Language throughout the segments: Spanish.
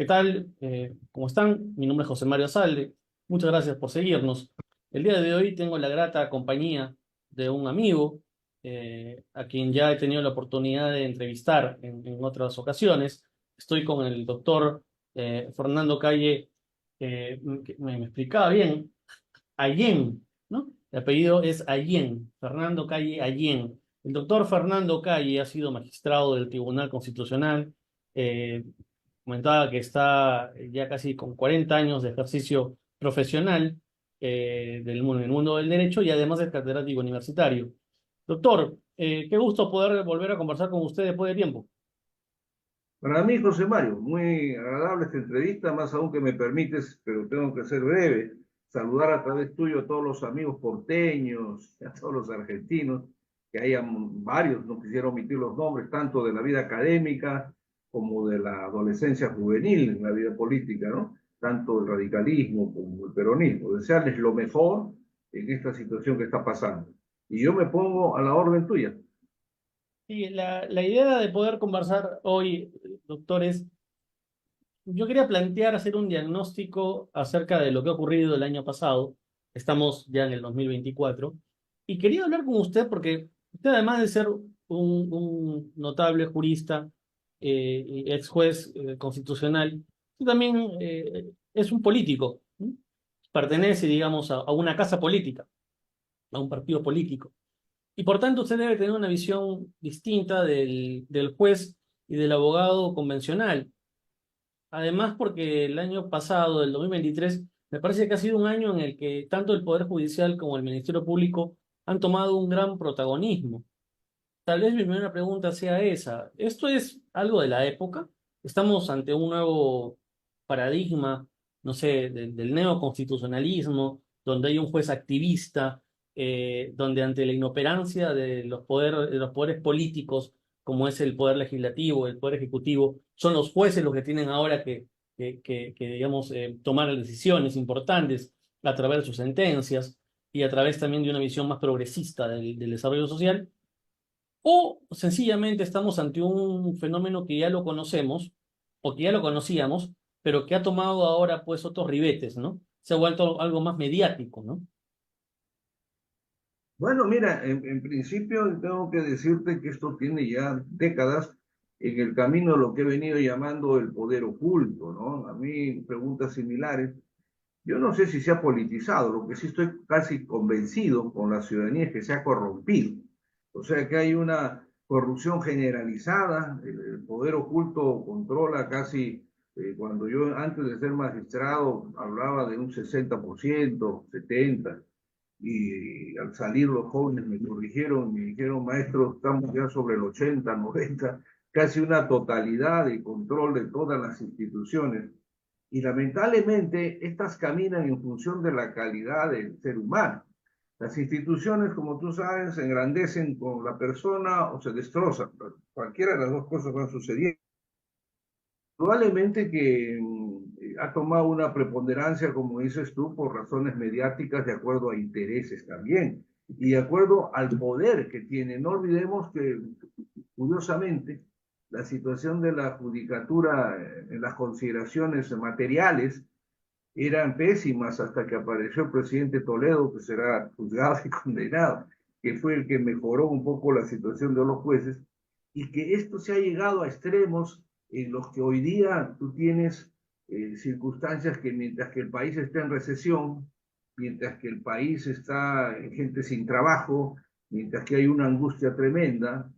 tal? ¿Cómo están? Mi nombre es José Mario Salde. Muchas gracias por seguirnos. El día de hoy tengo la grata compañía de un amigo a quien ya he tenido la oportunidad de entrevistar en otras ocasiones. Estoy con el doctor Fernando Calle, que me explicaba bien, Allén, ¿no? El apellido es Allén, Fernando Calle Allén. El doctor Fernando Calle ha sido magistrado del Tribunal Constitucional. eh, Comentaba que está ya casi con 40 años de ejercicio profesional en el mundo del derecho y además es catedrático universitario. Doctor, qué gusto poder volver a conversar con usted después de tiempo. Para mí, José Mario, muy agradable esta entrevista, más aún que me permites, pero tengo que ser breve, saludar a través tuyo a todos los amigos porteños, a todos los argentinos, que hayan varios, no quisiera omitir los nombres, tanto de la vida académica como de la adolescencia juvenil en la vida política, ¿no? Tanto el radicalismo como el peronismo. Desearles lo mejor en esta situación que está pasando. Y yo me pongo a la orden tuya. Y la idea de poder conversar hoy, doctor, es, yo quería plantear, hacer un diagnóstico acerca de lo que ha ocurrido el año pasado. Estamos ya en el 2024. Y quería hablar con usted porque usted, además de ser un notable jurista y ex juez constitucional, usted también es un político, ¿no? Pertenece, digamos, a una casa política, a un partido político. Y por tanto, usted debe tener una visión distinta del juez y del abogado convencional. Además, porque el año pasado, el 2023, me parece que ha sido un año en el que tanto el Poder Judicial como el Ministerio Público han tomado un gran protagonismo. Tal vez mi primera pregunta sea esa. ¿Esto es algo de la época? ¿Estamos ante un nuevo paradigma, no sé, del neoconstitucionalismo, donde hay un juez activista, donde ante la inoperancia de los poderes políticos, como es el poder legislativo, el poder ejecutivo, son los jueces los que tienen ahora digamos, tomar decisiones importantes a través de sus sentencias y a través también de una visión más progresista del desarrollo social? ¿O sencillamente estamos ante un fenómeno que ya lo conocemos o que ya lo conocíamos, pero que ha tomado ahora pues otros ribetes, ¿no? Se ha vuelto algo más mediático, ¿no? Bueno, mira, en principio tengo que decirte que esto tiene ya décadas en el camino de lo que he venido llamando el poder oculto, ¿no? A mí preguntas similares. Yo no sé si se ha politizado, lo que sí estoy casi convencido con la ciudadanía es que se ha corrompido. O sea que hay una corrupción generalizada, el poder oculto controla casi, cuando yo antes de ser magistrado hablaba de un 60%, 70%, y al salir los jóvenes me corrigieron, me dijeron, maestro, estamos ya sobre el 80, 90, casi una totalidad de control de todas las instituciones. Y lamentablemente estas caminan en función de la calidad del ser humano. Las instituciones, como tú sabes, se engrandecen con la persona o se destrozan. Cualquiera de las dos cosas va sucediendo. Probablemente que ha tomado una preponderancia, como dices tú, por razones mediáticas, de acuerdo a intereses también, y de acuerdo al poder que tiene. No olvidemos que, curiosamente, la situación de la judicatura en las consideraciones materiales eran pésimas hasta que apareció el presidente Toledo, que será juzgado y condenado, que fue el que mejoró un poco la situación de los jueces, y que esto se ha llegado a extremos en los que hoy día tú tienes circunstancias que mientras que el país está en recesión, mientras que el país está en gente sin trabajo, mientras que hay una angustia tremenda,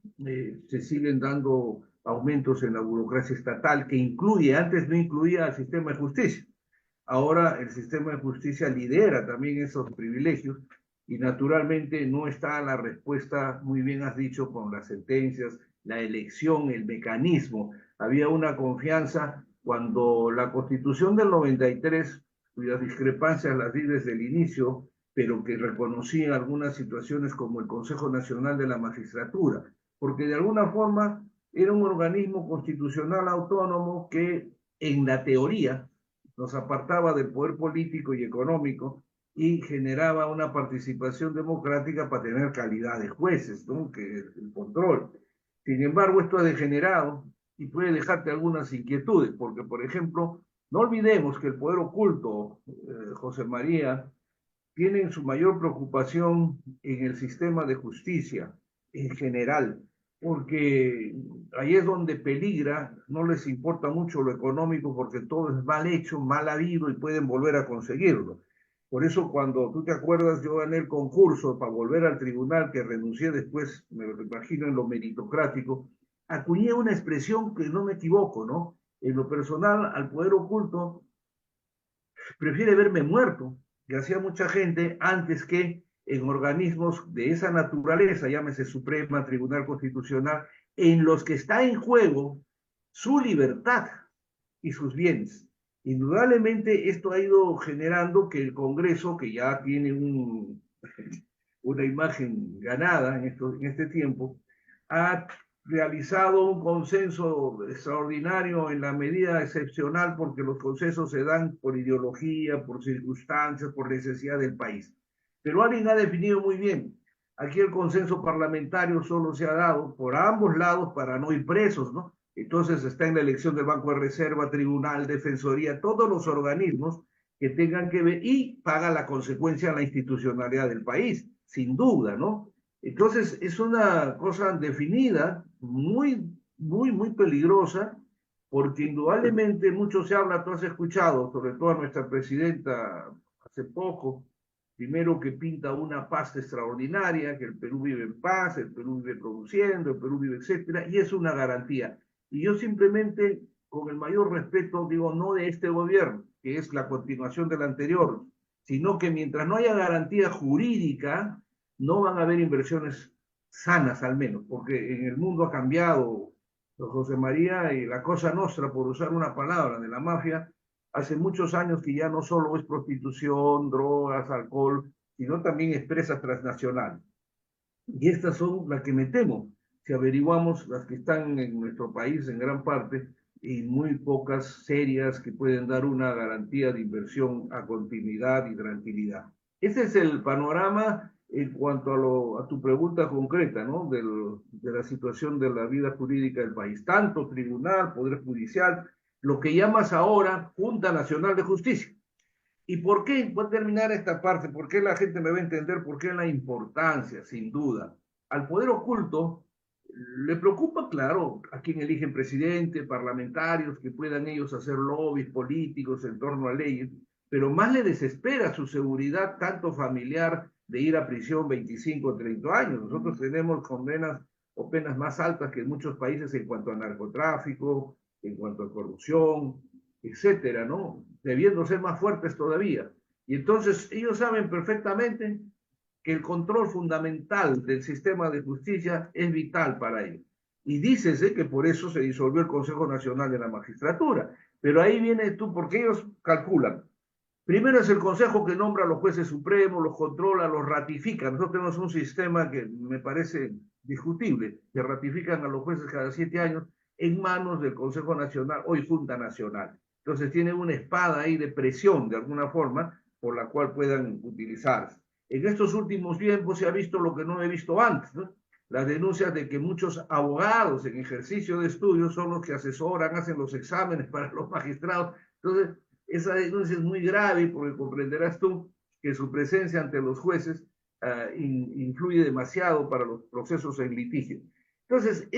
se siguen dando aumentos en la burocracia estatal que incluye, antes no incluía al sistema de justicia. Ahora el sistema de justicia lidera también esos privilegios y naturalmente no está la respuesta, muy bien has dicho, con las sentencias, la elección, el mecanismo. Había una confianza cuando la Constitución del 93, cuyas discrepancias las di desde el inicio, pero que reconocía algunas situaciones como el Consejo Nacional de la Magistratura, porque de alguna forma era un organismo constitucional autónomo que en la teoría nos apartaba del poder político y económico y generaba una participación democrática para tener calidad de jueces, ¿no? Que el control. Sin embargo, esto ha degenerado y puede dejarte algunas inquietudes, porque, por ejemplo, no olvidemos que el poder oculto, José María, tienen su mayor preocupación en el sistema de justicia en general, porque ahí es donde peligra, no les importa mucho lo económico porque todo es mal hecho, mal habido y pueden volver a conseguirlo. Por eso cuando tú te acuerdas, yo gané el concurso para volver al tribunal, que renuncié después, me lo imagino en lo meritocrático, acuñé una expresión que no me equivoco, ¿no? En lo personal, al poder oculto prefiere verme muerto, que hacía mucha gente antes que en organismos de esa naturaleza, llámese Suprema, Tribunal Constitucional, en los que está en juego su libertad y sus bienes. Indudablemente esto ha ido generando que el Congreso, que ya tiene una imagen ganada en este tiempo, ha realizado un consenso extraordinario en la medida excepcional porque los consensos se dan por ideología, por circunstancias, por necesidad del país. Pero alguien ha definido muy bien, aquí el consenso parlamentario solo se ha dado por ambos lados para no ir presos, ¿no? Entonces está en la elección del Banco de Reserva, Tribunal, Defensoría, todos los organismos que tengan que ver y paga la consecuencia a la institucionalidad del país, sin duda, ¿no? Entonces es una cosa definida, muy peligrosa, porque indudablemente mucho se habla, tú has escuchado, sobre todo a nuestra presidenta hace poco, primero que pinta una paz extraordinaria, que el Perú vive en paz, el Perú vive produciendo, el Perú vive, etcétera, y es una garantía. Y yo simplemente, con el mayor respeto, digo, no de este gobierno, que es la continuación del anterior, sino que mientras no haya garantía jurídica, no van a haber inversiones sanas al menos, porque en el mundo ha cambiado, José María, y la cosa nostra, por usar una palabra de la mafia, hace muchos años que ya no solo es prostitución, drogas, alcohol, sino también empresas transnacionales. Y estas son las que me temo, si averiguamos las que están en nuestro país en gran parte, y muy pocas serias que pueden dar una garantía de inversión a continuidad y tranquilidad. Ese es el panorama en cuanto a tu pregunta concreta, ¿no? De la situación de la vida jurídica del país, tanto tribunal, poder judicial, lo que llamas ahora Junta Nacional de Justicia. ¿Y por qué? Voy a terminar esta parte, ¿por qué la gente me va a entender? ¿Por qué la importancia, sin duda? Al poder oculto le preocupa, claro, a quién eligen presidente, parlamentarios, que puedan ellos hacer lobbies políticos en torno a leyes, pero más le desespera su seguridad, tanto familiar, de ir a prisión 25 o 30 años. Nosotros tenemos condenas o penas más altas que en muchos países en cuanto a narcotráfico, en cuanto a corrupción, etcétera, ¿no? Debiendo ser más fuertes todavía. Y entonces ellos saben perfectamente que el control fundamental del sistema de justicia es vital para ellos. Y dícese que por eso se disolvió el Consejo Nacional de la Magistratura. Pero ahí viene tú, porque ellos calculan. Primero es el Consejo que nombra a los jueces supremos, los controla, los ratifica. Nosotros tenemos un sistema que me parece discutible, que ratifican a los jueces cada 7 años en manos del Consejo Nacional, hoy Junta Nacional. Entonces tiene una espada ahí de presión, de alguna forma, por la cual puedan utilizarse. En estos últimos tiempos se ha visto lo que no he visto antes, ¿no? Las denuncias de que muchos abogados en ejercicio de estudios son los que asesoran, hacen los exámenes para los magistrados. Entonces, esa denuncia es muy grave porque comprenderás tú que su presencia ante los jueces influye demasiado para los procesos en litigio. Entonces,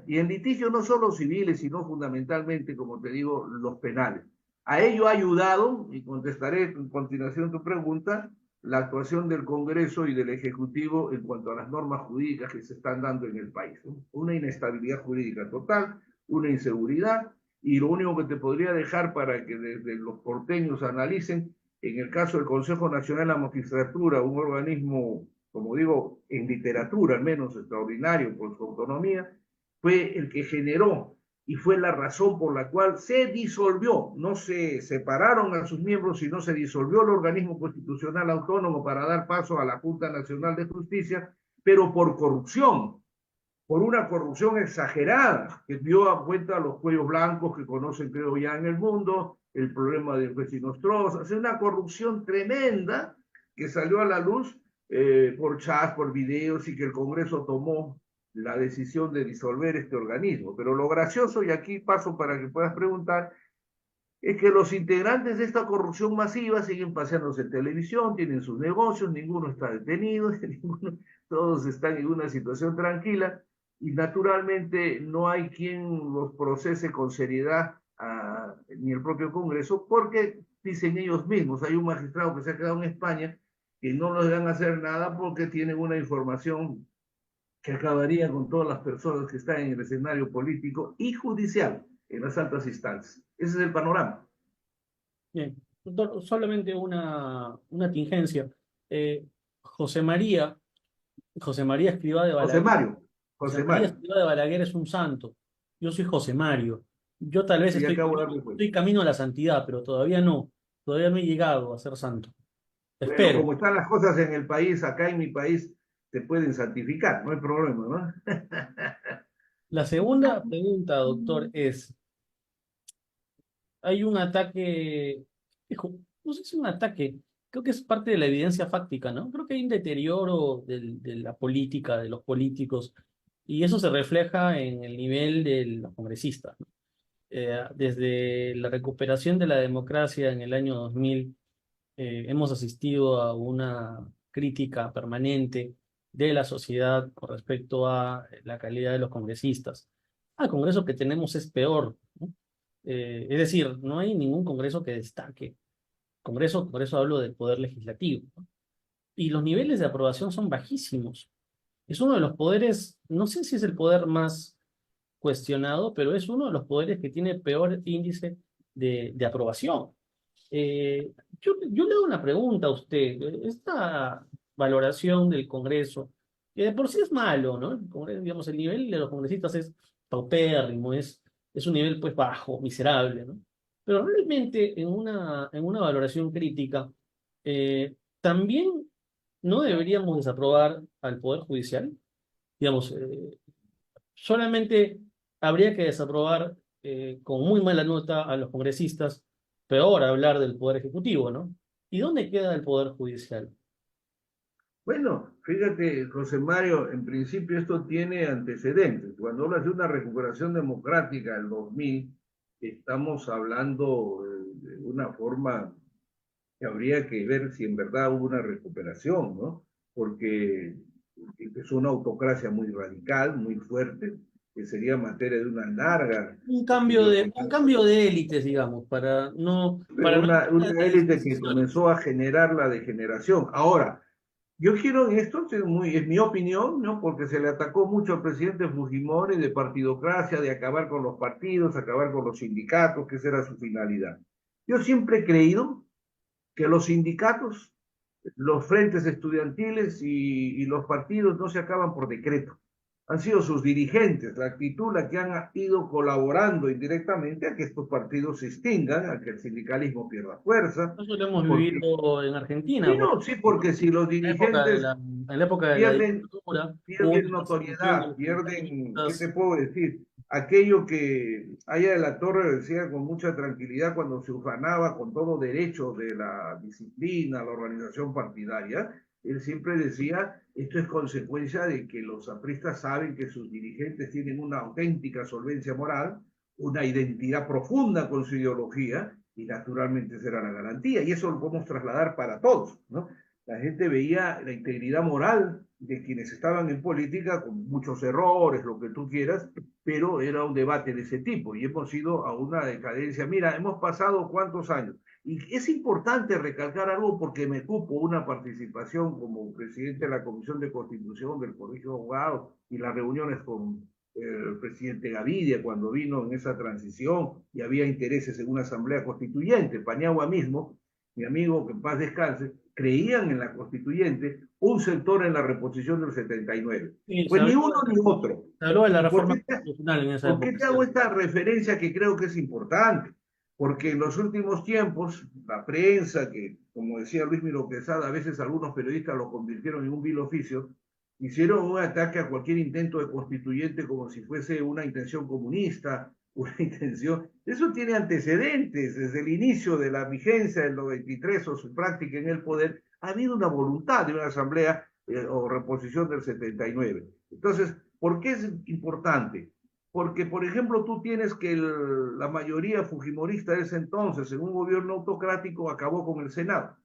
y en litigio no solo civiles, sino fundamentalmente, como te digo, los penales. A ello ha ayudado, y contestaré en continuación tu pregunta, la actuación del Congreso y del Ejecutivo en cuanto a las normas jurídicas que se están dando en el país, ¿no? Una inestabilidad jurídica total, una inseguridad, y lo único que te podría dejar para que desde los porteños analicen, en el caso del Consejo Nacional de la Magistratura, un organismo, como digo, en literatura al menos extraordinario por su autonomía, fue el que generó y fue la razón por la cual se disolvió, no se separaron a sus miembros, sino se disolvió el organismo constitucional autónomo para dar paso a la Junta Nacional de Justicia, pero por corrupción, por una corrupción exagerada, que dio a cuenta los cuellos blancos que conocen, creo, ya en el mundo, el problema del vecinos Trozas, o sea, una corrupción tremenda que salió a la luz por chats, por videos y que el Congreso tomó la decisión de disolver este organismo. Pero lo gracioso, y aquí paso para que puedas preguntar, es que los integrantes de esta corrupción masiva siguen paseándose en televisión, tienen sus negocios, ninguno está detenido, ninguno, todos están en una situación tranquila y naturalmente no hay quien los procese con seriedad ni el propio Congreso, porque dicen ellos mismos, hay un magistrado que se ha quedado en España que no nos van a hacer nada porque tienen una información que acabaría con todas las personas que están en el escenario político y judicial en las altas instancias. Ese es el panorama. Bien, doctor, solamente una tingencia. Eh, José María, José María Escrivá de José Balaguer, Mario, José José María Mario, Escrivá de Balaguer es un santo. Yo soy José Mario. Yo tal vez sí, acabo de darme cuenta. estoy camino a la santidad, pero todavía no he llegado a ser santo. Bueno, Espero. como están las cosas en el país, acá en mi país, se pueden santificar, no hay problema, ¿no? La segunda pregunta, doctor, es, hay un ataque, no sé si es un ataque, creo que es parte de la evidencia fáctica, ¿no? Creo que hay un deterioro de la política, de los políticos, y eso se refleja en el nivel de los congresistas, ¿no? Desde la recuperación de la democracia en el año 2000, hemos asistido a una crítica permanente de la sociedad con respecto a la calidad de los congresistas. El Congreso que tenemos es peor, ¿no? Es decir, no hay ningún Congreso que destaque. Congreso, por eso hablo del poder legislativo, ¿no? Y los niveles de aprobación son bajísimos. Es uno de los poderes, no sé si es el poder más cuestionado, pero es uno de los poderes que tiene peor índice de aprobación. Eh, yo le hago una pregunta a usted. Esta valoración del Congreso, que de por sí es malo, ¿no? Digamos, el nivel de los congresistas es paupérrimo, es un nivel pues bajo, miserable, ¿no? Pero realmente en una valoración crítica, también no deberíamos desaprobar al Poder Judicial. Digamos, solamente habría que desaprobar con muy mala nota a los congresistas, peor hablar del Poder Ejecutivo, ¿no? ¿Y dónde queda el Poder Judicial? Bueno, fíjate, José Mario, en principio esto tiene antecedentes. Cuando hablas de una recuperación democrática del 2000, estamos hablando de una forma que habría que ver si en verdad hubo una recuperación, ¿no? Porque es una autocracia muy radical, muy fuerte, que sería materia de una larga Un filosofía, cambio de élites, digamos, pero para una las élite que decisiones. comenzó a generar la degeneración. Ahora, yo quiero en esto, es mi opinión, ¿no? Porque se le atacó mucho al presidente Fujimori de partidocracia, de acabar con los partidos, acabar con los sindicatos, que esa era su finalidad. Yo siempre he creído que los sindicatos, los frentes estudiantiles y los partidos no se acaban por decreto. Han sido sus dirigentes, la actitud, la que han ido colaborando indirectamente a que estos partidos se extingan, a que el sindicalismo pierda fuerza, Eso lo hemos porque, vivido en sí, Argentina, por no, sí, ejemplo, ¿no? porque si los dirigentes En la época de la pierden, dictadura hubo pierden una persecución de notoriedad, los pierden, ¿qué te sindicalistas. puedo decir? Aquello que Aya de la Torre decía con mucha tranquilidad cuando se ufanaba con todo derecho de la disciplina, la organización partidaria, él siempre decía, esto es consecuencia de que los apristas saben que sus dirigentes tienen una auténtica solvencia moral, una identidad profunda con su ideología, y naturalmente será la garantía, y eso lo podemos trasladar para todos, ¿no? La gente veía la integridad moral de quienes estaban en política con muchos errores, lo que tú quieras, pero era un debate de ese tipo y hemos ido a una decadencia. Mira, hemos pasado cuántos años. Y es importante recalcar algo porque me cupo una participación como presidente de la Comisión de Constitución del Colegio de Abogados y las reuniones con el presidente Gavidia cuando vino en esa transición y había intereses en una asamblea constituyente. Pañagua mismo, mi amigo, que en paz descanse, creían en la constituyente, un sector en la reposición del 79. Sí, Pues ni uno ni otro. se habló de la ¿Y reforma constitucional en esa por qué época, te hago ¿cierto? esta referencia que creo que es importante? Porque en los últimos tiempos, la prensa, que como decía Luis Miro Quesada, a veces algunos periodistas lo convirtieron en un vil oficio, hicieron un ataque a cualquier intento de constituyente como si fuese una intención comunista, una intención. Eso tiene antecedentes. Desde el inicio de la vigencia del 93 o su práctica en el poder, ha habido una voluntad de una asamblea o reposición del 79. Entonces, ¿Por qué es importante? Porque, por ejemplo, tú tienes que la mayoría fujimorista de ese entonces, en un gobierno autocrático, acabó con el Senado.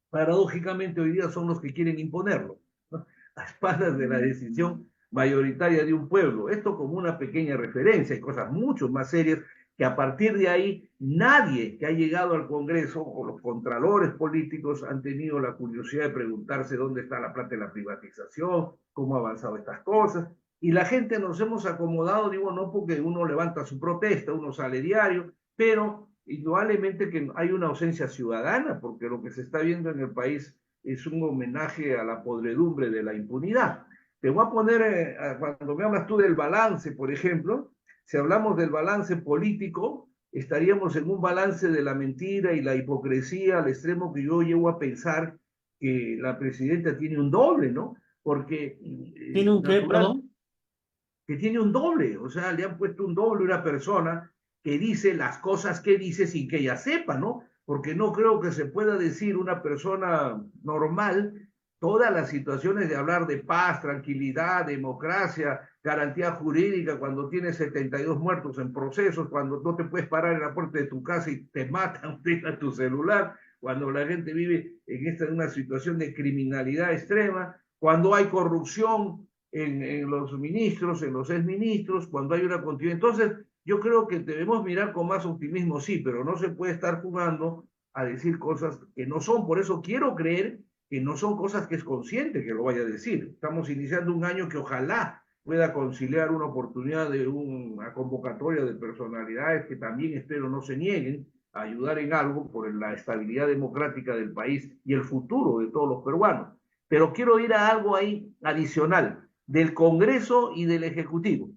Paradójicamente, hoy día son los que quieren imponerlo, ¿no? A espaldas de la decisión mayoritaria de un pueblo. Esto como una pequeña referencia, hay cosas mucho más serias que a partir de ahí nadie que ha llegado al Congreso o los contralores políticos han tenido la curiosidad de preguntarse dónde está la plata de la privatización, cómo ha avanzado estas cosas. Y la gente nos hemos acomodado, digo, no porque uno levanta su protesta, uno sale diario, pero indudablemente que hay una ausencia ciudadana, porque lo que se está viendo en el país es un homenaje a la podredumbre de la impunidad. Te voy a poner, cuando me hablas tú del balance, por ejemplo, si hablamos del balance político, estaríamos en un balance de la mentira y la hipocresía al extremo que yo llego a pensar que la presidenta tiene un doble, ¿no? Porque ¿Tiene un qué, natural, perdón? que tiene un doble, o sea, le han puesto un doble a una persona que dice las cosas que dice sin que ella sepa, ¿no? Porque no creo que se pueda decir una persona normal todas las situaciones de hablar de paz, tranquilidad, democracia, garantía jurídica, cuando tienes 72 muertos en procesos, cuando no te puedes parar en la puerta de tu casa y te matan, a tu celular, cuando la gente vive en una situación de criminalidad extrema, cuando hay corrupción, en los ministros, en los exministros, cuando hay una continuidad. Entonces, yo creo que debemos mirar con más optimismo, sí, pero no se puede estar jugando a decir cosas que no son. Por eso quiero creer que no son cosas que es consciente que lo vaya a decir. Estamos iniciando un año que ojalá pueda conciliar una oportunidad de una convocatoria de personalidades que también espero no se nieguen a ayudar en algo por la estabilidad democrática del país y el futuro de todos los peruanos. Pero quiero ir a algo ahí adicional del Congreso y del Ejecutivo.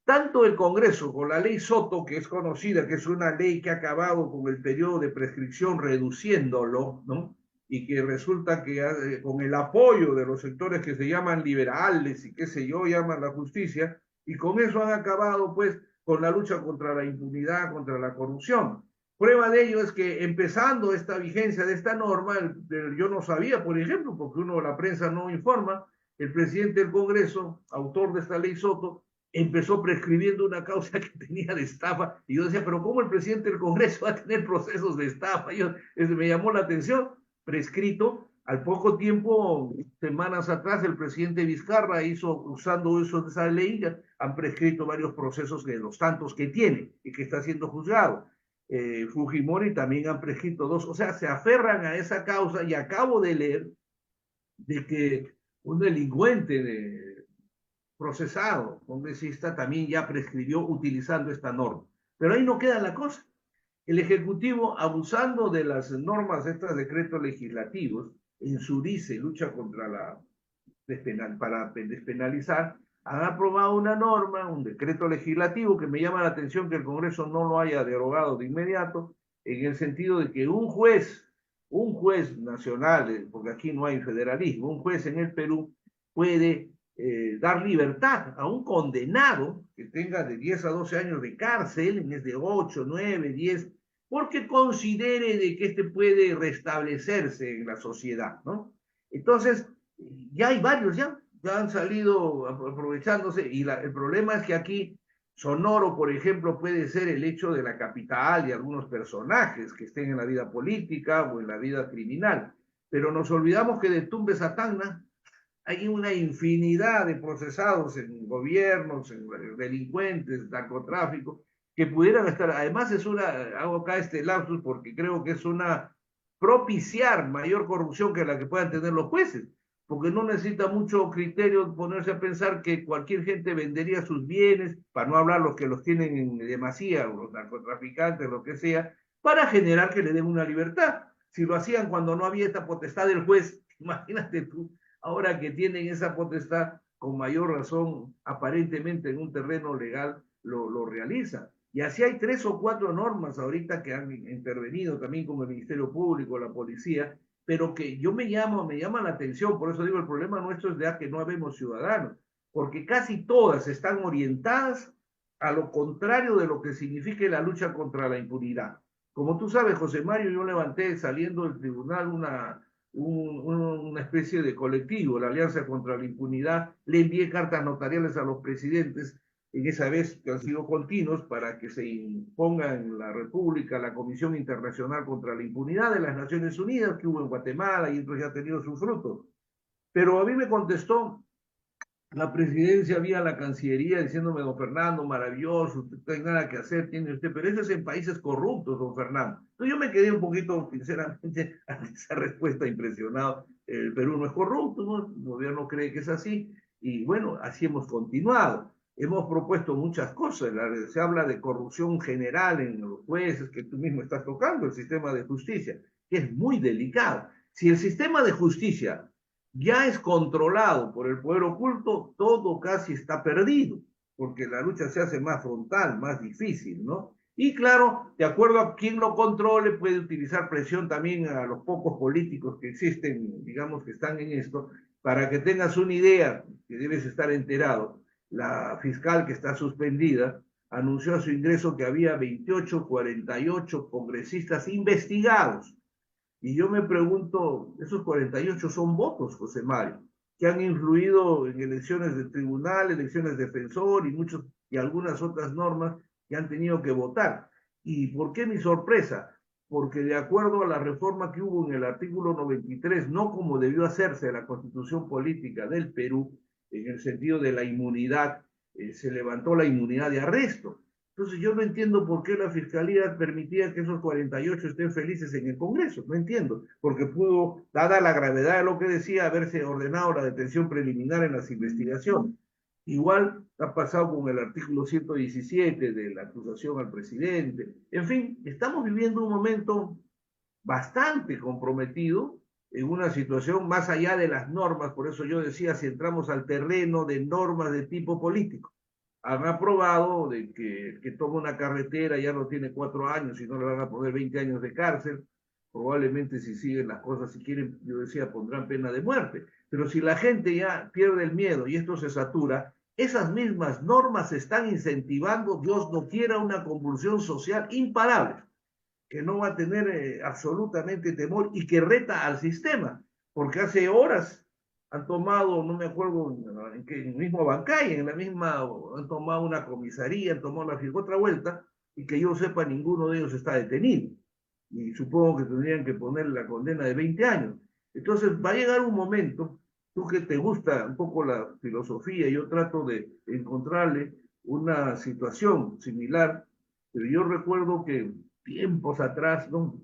Tanto el Congreso con la ley Soto, que es conocida, que es una ley que ha acabado con el periodo de prescripción reduciéndolo, ¿no? Y que resulta que con el apoyo de los sectores que se llaman liberales y qué sé yo, llaman la justicia, y con eso han acabado pues con la lucha contra la impunidad, contra la corrupción. Prueba de ello es que empezando esta vigencia de esta norma, yo no sabía, por ejemplo, porque uno, la prensa no informa, el presidente del Congreso, autor de esta ley Soto, empezó prescribiendo una causa que tenía de estafa. Y yo decía, pero ¿cómo el presidente del Congreso va a tener procesos de estafa? Me llamó la atención, prescrito. Al poco tiempo, semanas atrás, el presidente Vizcarra hizo, usando uso de esa ley, han prescrito varios procesos de los tantos que tiene y que está siendo juzgado. Fujimori también han prescrito dos, o sea, se aferran a esa causa y acabo de leer de que un delincuente procesado congresista también ya prescribió utilizando esta norma. Pero ahí no queda la cosa. El Ejecutivo, abusando de las normas de estos decretos legislativos, en su dice lucha contra la para despenalizar, han aprobado una norma, un decreto legislativo que me llama la atención que el Congreso no lo haya derogado de inmediato, en el sentido de que un juez nacional, porque aquí no hay federalismo, un juez en el Perú puede dar libertad a un condenado que tenga de 10 a 12 años de cárcel, en vez de 8, 9, 10, porque considere de que este puede restablecerse en la sociedad, ¿no? Entonces, ya hay varios, ya han salido aprovechándose, y el problema es que aquí sonoro, por ejemplo, puede ser el hecho de la capital y algunos personajes que estén en la vida política o en la vida criminal, pero nos olvidamos que de Tumbes a Tacna hay una infinidad de procesados en gobiernos, en delincuentes, narcotráfico, que pudieran estar. Además, hago acá este lapsus porque creo que es una propiciar mayor corrupción que la que puedan tener los jueces, porque no necesita mucho criterio ponerse a pensar que cualquier gente vendería sus bienes, para no hablar los que los tienen en demasía, o los narcotraficantes, lo que sea, para generar que le den una libertad. Si lo hacían cuando no había esta potestad del juez, imagínate tú, ahora que tienen esa potestad, con mayor razón, aparentemente en un terreno legal, lo realizan. Y así hay 3 o 4 normas ahorita que han intervenido también con el Ministerio Público, la policía, pero que me llama la atención, por eso digo, el problema nuestro es de que no habemos ciudadanos, porque casi todas están orientadas a lo contrario de lo que significa la lucha contra la impunidad. Como tú sabes, José Mario, yo levanté saliendo del tribunal una especie de colectivo, la Alianza contra la Impunidad. Le envié cartas notariales a los presidentes en esa vez que han sido continuos para que se imponga en la República la Comisión Internacional contra la Impunidad de las Naciones Unidas, que hubo en Guatemala y entonces ya ha tenido sus frutos. Pero a mí me contestó la presidencia vía la Cancillería diciéndome, don Fernando, maravilloso, usted no hay nada que hacer, tiene usted, pero eso es en países corruptos, don Fernando. Entonces yo me quedé un poquito, sinceramente, a esa respuesta impresionado. El Perú no es corrupto, ¿no? El gobierno cree que es así, y bueno, así hemos continuado. Hemos propuesto muchas cosas, se habla de corrupción general en los jueces, que tú mismo estás tocando, el sistema de justicia, que es muy delicado. Si el sistema de justicia ya es controlado por el poder oculto, todo casi está perdido, porque la lucha se hace más frontal, más difícil, ¿no? Y claro, de acuerdo a quien lo controle, puede utilizar presión también a los pocos políticos que existen, digamos, que están en esto, para que tengas una idea, que debes estar enterado. La fiscal que está suspendida anunció a su ingreso que había 28, 48 congresistas investigados. Y yo me pregunto, esos 48 son votos, José Mario, que han influido en elecciones de tribunal, elecciones de defensor y algunas otras normas que han tenido que votar. ¿Y por qué mi sorpresa? Porque de acuerdo a la reforma que hubo en el artículo 93, no como debió hacerse la constitución política del Perú, en el sentido de la inmunidad, se levantó la inmunidad de arresto. Entonces yo no entiendo por qué la Fiscalía permitía que esos 48 estén felices en el Congreso, no entiendo, porque pudo, dada la gravedad de lo que decía, haberse ordenado la detención preliminar en las investigaciones. Igual ha pasado con el artículo 117 de la acusación al presidente. En fin, estamos viviendo un momento bastante comprometido en una situación más allá de las normas, por eso yo decía, si entramos al terreno de normas de tipo político, han aprobado de que el que toma una carretera ya no tiene 4 años, sino le van a poner 20 años de cárcel. Probablemente si siguen las cosas, si quieren, yo decía, pondrán pena de muerte. Pero si la gente ya pierde el miedo y esto se satura, esas mismas normas están incentivando, Dios no quiera, una convulsión social imparable, que no va a tener absolutamente temor y que reta al sistema, porque hace horas han tomado, no me acuerdo en el mismo Bancay, en la misma, han tomado una comisaría, han tomado otra vuelta, y que yo sepa, ninguno de ellos está detenido. Y supongo que tendrían que poner la condena de 20 años. Entonces va a llegar un momento, tú que te gusta un poco la filosofía, yo trato de encontrarle una situación similar, pero yo recuerdo que tiempos atrás, ¿no?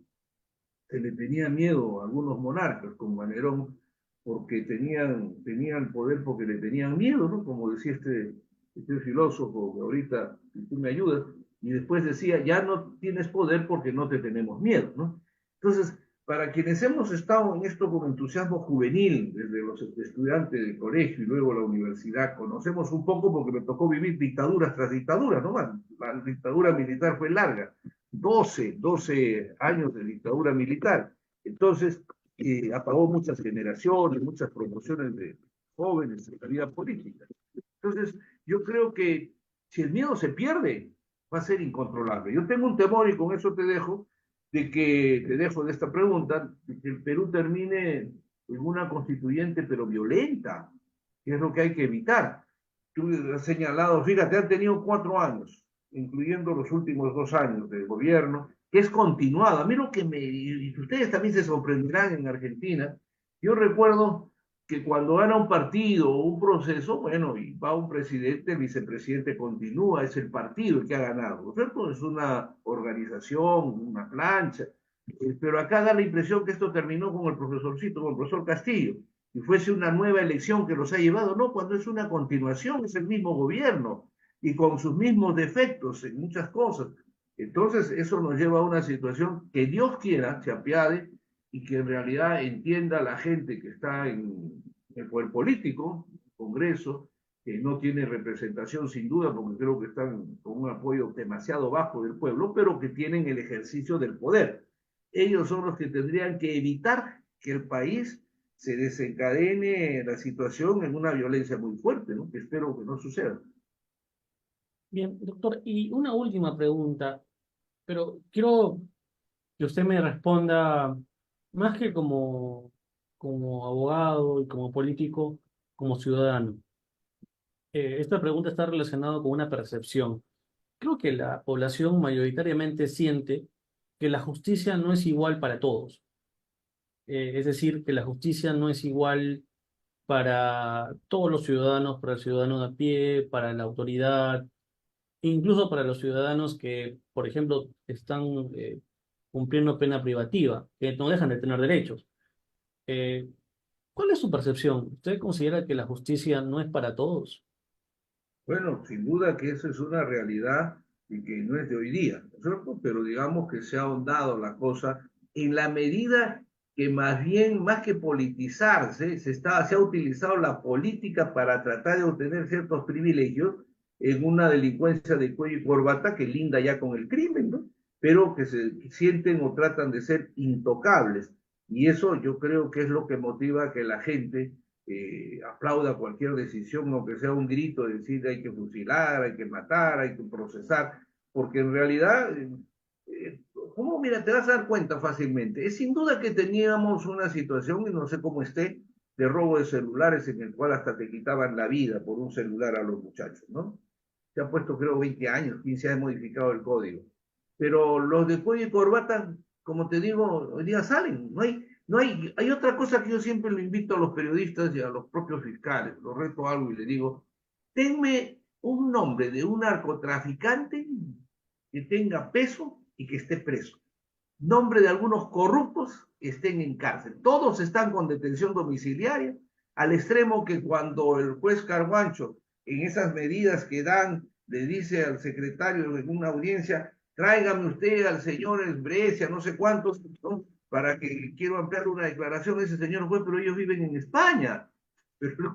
Se le tenía miedo a algunos monarcas, como a Nerón, porque tenían poder porque le tenían miedo, ¿no? Como decía este filósofo que ahorita, si tú me ayudas, y después decía, ya no tienes poder porque no te tenemos miedo, ¿no? Entonces, para quienes hemos estado en esto con entusiasmo juvenil, desde los estudiantes del colegio y luego la universidad, conocemos un poco porque me tocó vivir dictaduras tras dictaduras, ¿no? La dictadura militar fue larga, 12 años de dictadura militar. Entonces, apagó muchas generaciones, muchas promociones de jóvenes en la vida política. Entonces, yo creo que si el miedo se pierde, va a ser incontrolable. Yo tengo un temor, y con eso te dejo, te dejo de esta pregunta, de que el Perú termine en una constituyente pero violenta, que es lo que hay que evitar. Tú has señalado, fíjate, han tenido 4 años, incluyendo los últimos 2 años de gobierno, que es continuado. A mí lo que y ustedes también se sorprenderán en Argentina, yo recuerdo que cuando gana un partido o un proceso, bueno, y va un presidente, el vicepresidente continúa, es el partido el que ha ganado, ¿no es cierto? Es una organización, una plancha, pero acá da la impresión que esto terminó con el profesorcito, con el profesor Castillo, y fuese una nueva elección que los ha llevado, no, cuando es una continuación, es el mismo gobierno, y con sus mismos defectos en muchas cosas. Entonces, eso nos lleva a una situación que Dios quiera, se apiade, y que en realidad entienda la gente que está en el poder político, el Congreso, que no tiene representación sin duda, porque creo que están con un apoyo demasiado bajo del pueblo, pero que tienen el ejercicio del poder. Ellos son los que tendrían que evitar que el país se desencadene la situación en una violencia muy fuerte, ¿no? Que espero que no suceda. Bien, doctor, y una última pregunta, pero quiero que usted me responda más que como como abogado y como político, como ciudadano? Esta pregunta está relacionada con una percepción. Creo que la población mayoritariamente siente que la justicia no es igual para todos. Es decir, que la justicia no es igual para todos los ciudadanos, para el ciudadano de a pie, para la autoridad, incluso para los ciudadanos que, por ejemplo, están cumpliendo pena privativa, que no dejan de tener derechos. Eh, ¿Cuál es su percepción? ¿Usted considera que la justicia no es para todos? Bueno, sin duda que eso es una realidad y que no es de hoy día, ¿no es cierto? Pero digamos que se ha ahondado la cosa en la medida que más bien, más que politizarse, se ha utilizado la política para tratar de obtener ciertos privilegios en una delincuencia de cuello y corbata que linda ya con el crimen, ¿no? Pero que se sienten o tratan de ser intocables. Y eso yo creo que es lo que motiva a que la gente aplauda cualquier decisión, aunque sea un grito de decir hay que fusilar, hay que matar, hay que procesar, porque en realidad, ¿cómo? Mira, te vas a dar cuenta fácilmente. Es sin duda que teníamos una situación, y no sé cómo esté, de robo de celulares en el cual hasta te quitaban la vida por un celular a los muchachos, ¿no? Se ha puesto creo 20 años, 15 años modificado el código. Pero los de cuello y corbata, como te digo, hoy día salen, hay otra cosa que yo siempre le invito a los periodistas y a los propios fiscales, los reto algo y le digo, denme un nombre de un narcotraficante que tenga peso y que esté preso. Nombre de algunos corruptos que estén en cárcel. Todos están con detención domiciliaria, al extremo que cuando el juez Carguancho, en esas medidas que dan, le dice al secretario en una audiencia, tráigame usted al señor Esbrecia, no sé cuántos, ¿no? Para que quiero ampliar una declaración, ese señor juez, pero ellos viven en España. Pero,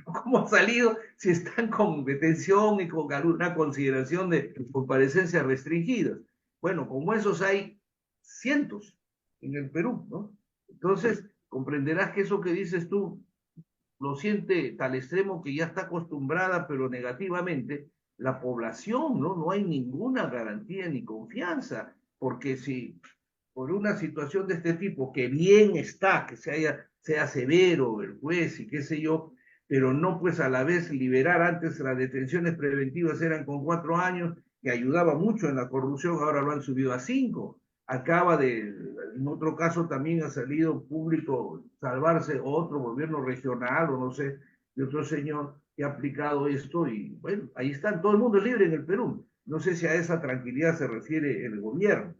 ¿cómo ha salido si están con detención y con una consideración de comparecencias restringidas? Bueno, como esos hay cientos en el Perú, ¿no? Entonces, comprenderás que eso que dices tú lo siente tal extremo que ya está acostumbrada, pero negativamente, la población, ¿no? No hay ninguna garantía ni confianza, porque si por una situación de este tipo, que bien está, que sea severo el juez y qué sé yo, pero no pues a la vez liberar antes las detenciones preventivas eran con 4 años, que ayudaba mucho en la corrupción, ahora lo han subido a 5. Acaba de, en otro caso también ha salido público salvarse otro gobierno regional o no sé, de otro señor que ha aplicado esto y bueno, ahí están, todo el mundo es libre en el Perú. No sé si a esa tranquilidad se refiere el gobierno,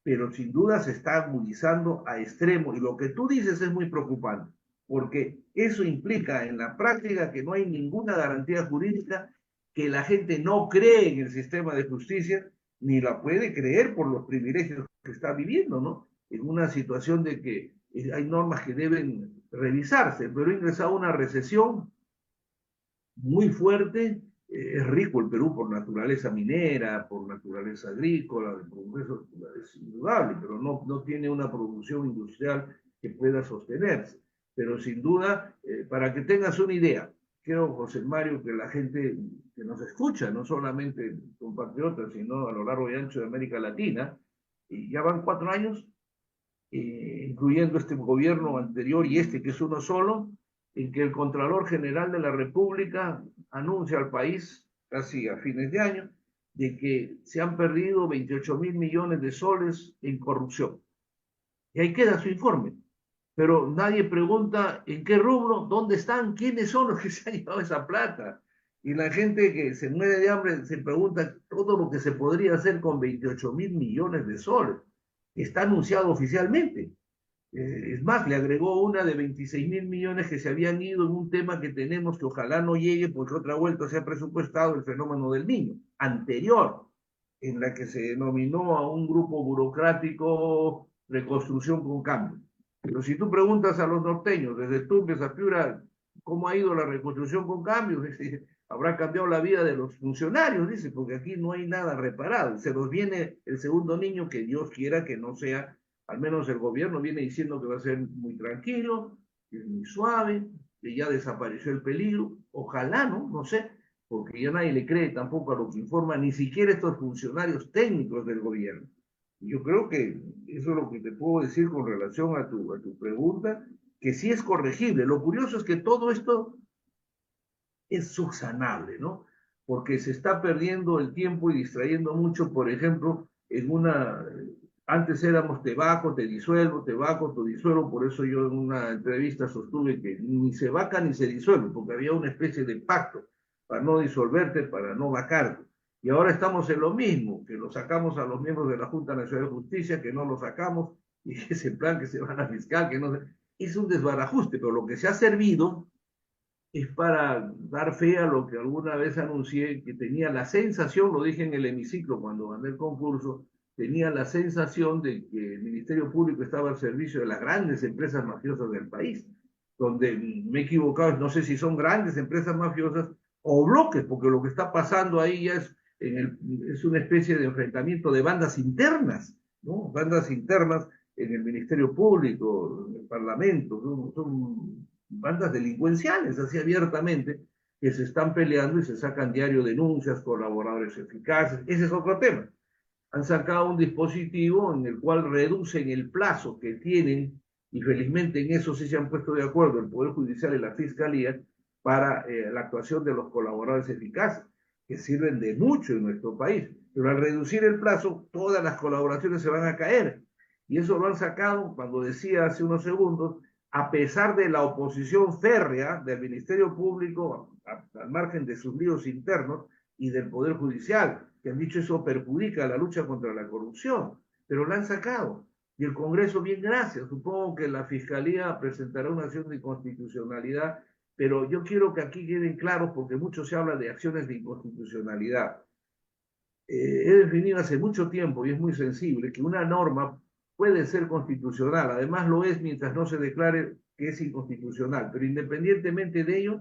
pero sin duda se está agudizando a extremo y lo que tú dices es muy preocupante, porque eso implica en la práctica que no hay ninguna garantía jurídica, que la gente no cree en el sistema de justicia, ni la puede creer por los privilegios que está viviendo, ¿no? En una situación de que hay normas que deben revisarse, pero ha ingresado una recesión muy fuerte. Es rico el Perú por naturaleza minera, por naturaleza agrícola, por eso es indudable, pero no tiene una producción industrial que pueda sostenerse. Pero sin duda, para que tengas una idea, creo, José Mario, que la gente que nos escucha, no solamente compatriotas, sino a lo largo y ancho de América Latina, y ya van 4 años incluyendo este gobierno anterior y este que es uno solo, en que el Contralor General de la República anuncia al país, casi a fines de año, de que se han perdido 28.000 millones de soles en corrupción. Y ahí queda su informe. Pero nadie pregunta en qué rubro, dónde están, quiénes son los que se han llevado esa plata. Y la gente que se muere de hambre se pregunta todo lo que se podría hacer con 28.000 millones de soles. Está anunciado oficialmente. Es más, le agregó una de 26.000 millones que se habían ido en un tema que tenemos que ojalá no llegue porque otra vuelta se ha presupuestado el fenómeno del niño, anterior, en la que se denominó a un grupo burocrático reconstrucción con cambio. Pero si tú preguntas a los norteños, desde Tumbes a Piura, ¿cómo ha ido la reconstrucción con cambio? Habrá cambiado la vida de los funcionarios, dice, porque aquí no hay nada reparado. Se nos viene el segundo niño, que Dios quiera que no sea, al menos el gobierno viene diciendo que va a ser muy tranquilo, que es muy suave, que ya desapareció el peligro. Ojalá, ¿no? No sé, porque ya nadie le cree tampoco a lo que informan, ni siquiera estos funcionarios técnicos del gobierno. Yo creo que eso es lo que te puedo decir con relación a tu pregunta, que sí es corregible. Lo curioso es que todo esto es subsanable, ¿no? Porque se está perdiendo el tiempo y distrayendo mucho, por ejemplo, antes éramos te vaco, te disuelvo, por eso yo en una entrevista sostuve que ni se vaca ni se disuelve, porque había una especie de pacto para no disolverte, para no vacarte. Y ahora estamos en lo mismo, que lo sacamos a los miembros de la Junta Nacional de Justicia, que no lo sacamos, y ese plan que se van a fiscal, que no se... Es un desbarajuste, pero lo que se ha servido es para dar fe a lo que alguna vez anuncié, que tenía la sensación, lo dije en el hemiciclo cuando gané el concurso, tenía la sensación de que el Ministerio Público estaba al servicio de las grandes empresas mafiosas del país, donde me he equivocado, no sé si son grandes empresas mafiosas o bloques, porque lo que está pasando ahí ya es una especie de enfrentamiento de bandas internas, ¿no? Bandas internas en el Ministerio Público, en el Parlamento, son bandas delincuenciales, así abiertamente, que se están peleando y se sacan diario denuncias, colaboradores eficaces. Ese es otro tema. Han sacado un dispositivo en el cual reducen el plazo que tienen, y felizmente en eso sí se han puesto de acuerdo el Poder Judicial y la Fiscalía, para la actuación de los colaboradores eficaces, que sirven de mucho en nuestro país. Pero al reducir el plazo, todas las colaboraciones se van a caer. Y eso lo han sacado, cuando decía hace unos segundos, a pesar de la oposición férrea del Ministerio Público, al margen de sus líos internos, y del Poder Judicial, que han dicho eso perjudica la lucha contra la corrupción, pero la han sacado. Y el Congreso, bien, gracias. Supongo que la Fiscalía presentará una acción de inconstitucionalidad, pero yo quiero que aquí queden claros, porque mucho se habla de acciones de inconstitucionalidad. He definido hace mucho tiempo, y es muy sensible, que una norma puede ser constitucional, además lo es mientras no se declare que es inconstitucional, pero independientemente de ello,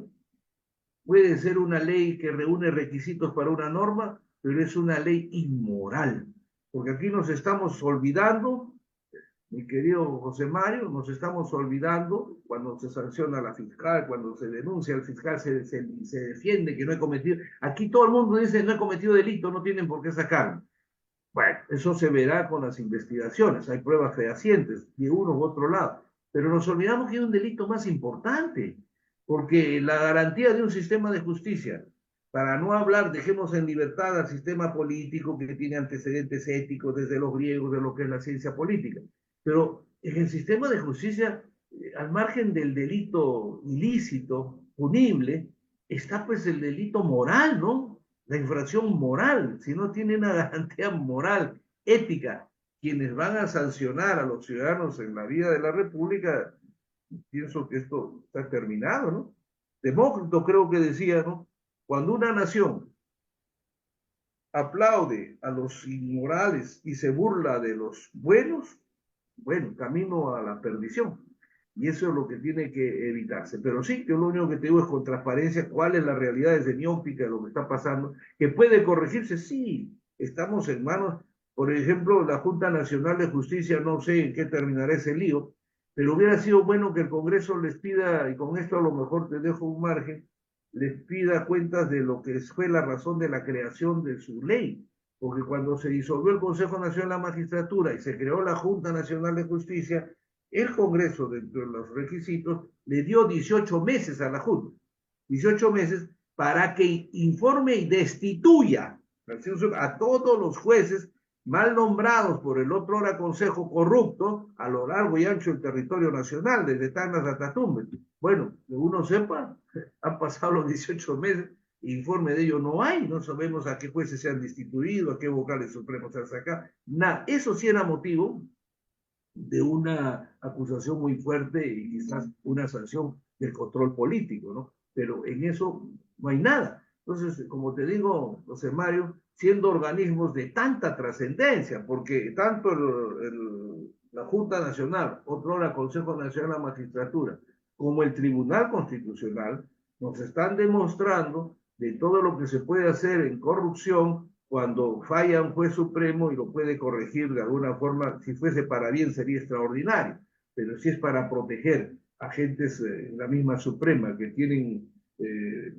puede ser una ley que reúne requisitos para una norma, pero es una ley inmoral, porque aquí nos estamos olvidando, mi querido José Mario, nos estamos olvidando cuando se sanciona a la fiscal, cuando se denuncia al fiscal, se defiende que no he cometido. Aquí todo el mundo dice no he cometido delito, no tienen por qué sacarme. Bueno, eso se verá con las investigaciones, hay pruebas fehacientes de uno u otro lado, pero nos olvidamos que hay un delito más importante, porque la garantía de un sistema de justicia, para no hablar, dejemos en libertad al sistema político que tiene antecedentes éticos desde los griegos, de lo que es la ciencia política, pero en el sistema de justicia, al margen del delito ilícito, punible, está pues el delito moral, ¿no? La infracción moral, si no tiene una garantía moral, ética, quienes van a sancionar a los ciudadanos en la vida de la República, pienso que esto está terminado, ¿no? Demócrito creo que decía, ¿no? Cuando una nación aplaude a los inmorales y se burla de los buenos, bueno, camino a la perdición. Y eso es lo que tiene que evitarse. Pero sí, yo lo único que te digo es con transparencia cuál es la realidad desde mi óptica de lo que está pasando, que puede corregirse, sí, estamos en manos, por ejemplo, la Junta Nacional de Justicia, no sé en qué terminará ese lío, pero hubiera sido bueno que el Congreso les pida, y con esto a lo mejor te dejo un margen, les pida cuentas de lo que fue la razón de la creación de su ley, porque cuando se disolvió el Consejo Nacional de la Magistratura y se creó la Junta Nacional de Justicia, el Congreso, dentro de los requisitos, le dio 18 meses a la Junta, 18 meses para que informe y destituya a todos los jueces mal nombrados por el otro ahora Consejo corrupto a lo largo y ancho del territorio nacional, desde Tacna hasta Tumbes. Bueno, que uno sepa, han pasado los 18 meses, informe de ello no hay, no sabemos a qué jueces se han destituido, a qué vocales supremos se han sacado, nada. Eso sí era motivo de una acusación muy fuerte y quizás una sanción del control político, ¿no? Pero en eso no hay nada. Entonces, como te digo, José Mario, siendo organismos de tanta trascendencia, porque tanto la Junta Nacional, otro ahora Consejo Nacional de la Magistratura, como el Tribunal Constitucional, nos están demostrando de todo lo que se puede hacer en corrupción cuando falla un juez supremo y lo puede corregir de alguna forma. Si fuese para bien sería extraordinario, pero si es para proteger agentes en la misma Suprema que tienen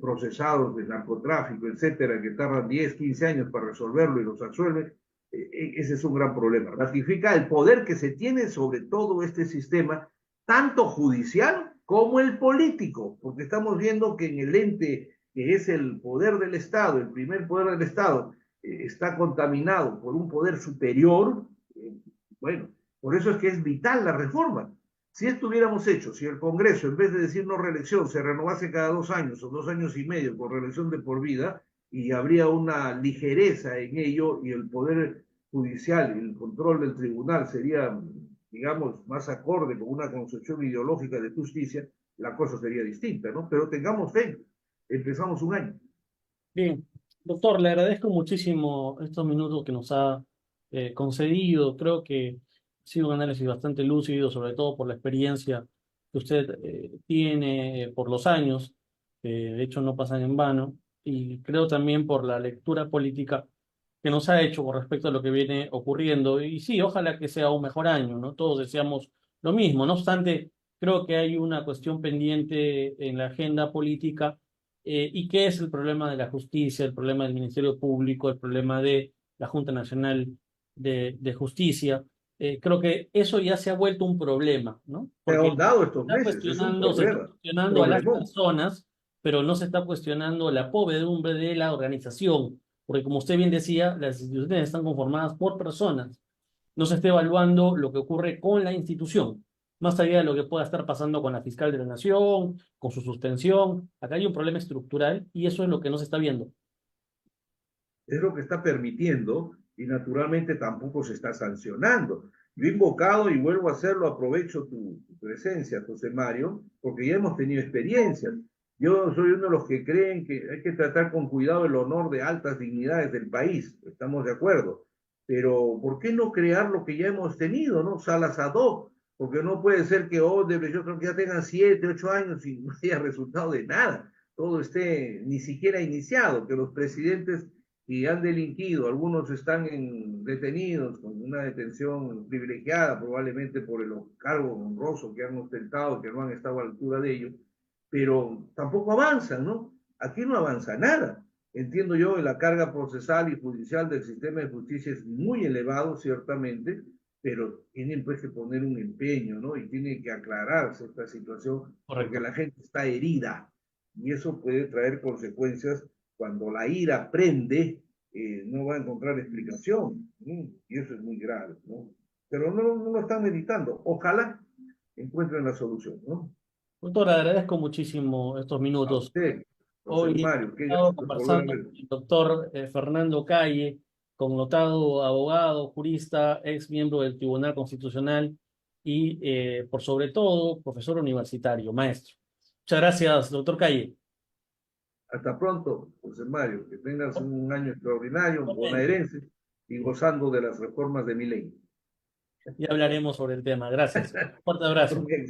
procesados de narcotráfico, etcétera, que tardan 10, 15 años para resolverlo y los absuelven, ese es un gran problema. Ratifica el poder que se tiene sobre todo este sistema tanto judicial como el político, porque estamos viendo que en el ente que es el poder del Estado, el primer poder del Estado, está contaminado por un poder superior. Bueno, por eso es que es vital la reforma. Si esto hubiéramos hecho, si el Congreso, en vez de decir no reelección, se renovase cada 2 años o 2 años y medio con reelección de por vida, y habría una ligereza en ello, y el poder judicial y el control del tribunal sería, digamos, más acorde con una concepción ideológica de justicia, la cosa sería distinta, ¿no? Pero tengamos fe, empezamos un año. Bien, doctor, le agradezco muchísimo estos minutos que nos ha concedido. Creo que ha sido un análisis bastante lúcido, sobre todo por la experiencia que usted tiene, por los años, que de hecho no pasan en vano, y creo también por la lectura política que nos ha hecho con respecto a lo que viene ocurriendo. Y sí, ojalá que sea un mejor año, ¿no? Todos deseamos lo mismo. No obstante, creo que hay una cuestión pendiente en la agenda política. ¿Y qué es el problema de la justicia, el problema del Ministerio Público, el problema de la Junta Nacional de Justicia? Creo que eso ya se ha vuelto un problema, ¿no? Se ha Porque ahondado estos meses, es un se está problema, cuestionando a las problemón. personas, pero no se está cuestionando la podredumbre de la organización, porque como usted bien decía, las instituciones están conformadas por personas. No se está evaluando lo que ocurre con la institución, más allá de lo que pueda estar pasando con la fiscal de la Nación, con su suspensión. Acá hay un problema estructural y eso es lo que no se está viendo. Es lo que está permitiendo y naturalmente tampoco se está sancionando. Yo he invocado y vuelvo a hacerlo, aprovecho tu presencia, José Mario, porque ya hemos tenido experiencias. Yo soy uno de los que creen que hay que tratar con cuidado el honor de altas dignidades del país, estamos de acuerdo, pero ¿por qué no crear lo que ya hemos tenido, no? Salas ad hoc, porque no puede ser que yo creo que ya tengan 7, 8 años y no haya resultado de nada, todo esté ni siquiera iniciado, que los presidentes y han delinquido, algunos están detenidos con una detención privilegiada, probablemente por el cargo honroso que han ostentado, que no han estado a la altura de ello, pero tampoco avanzan, ¿no? Aquí no avanza nada. Entiendo yo que la carga procesal y judicial del sistema de justicia es muy elevado, ciertamente, pero tienen pues que poner un empeño, ¿no? Y tiene que aclararse esta situación porque Correcto. la gente está herida y eso puede traer consecuencias cuando la ira prende, no va a encontrar explicación, ¿sí? Y eso es muy grave, ¿no? Pero no lo están meditando. Ojalá encuentren la solución, ¿no? Doctor, agradezco muchísimo estos A minutos. usted, José Hoy Mario, he qué estado gusto volver a conversando ver. con el doctor Fernando Calle, connotado abogado, jurista, ex miembro del Tribunal Constitucional y, por sobre todo, profesor universitario, maestro. Muchas gracias, doctor Calle. Hasta pronto, José Mario, que tengas un año extraordinario, Igualmente. bonaerense y gozando de las reformas de mi ley. Ya hablaremos sobre el tema. Gracias. Fuerte abrazo. Okay.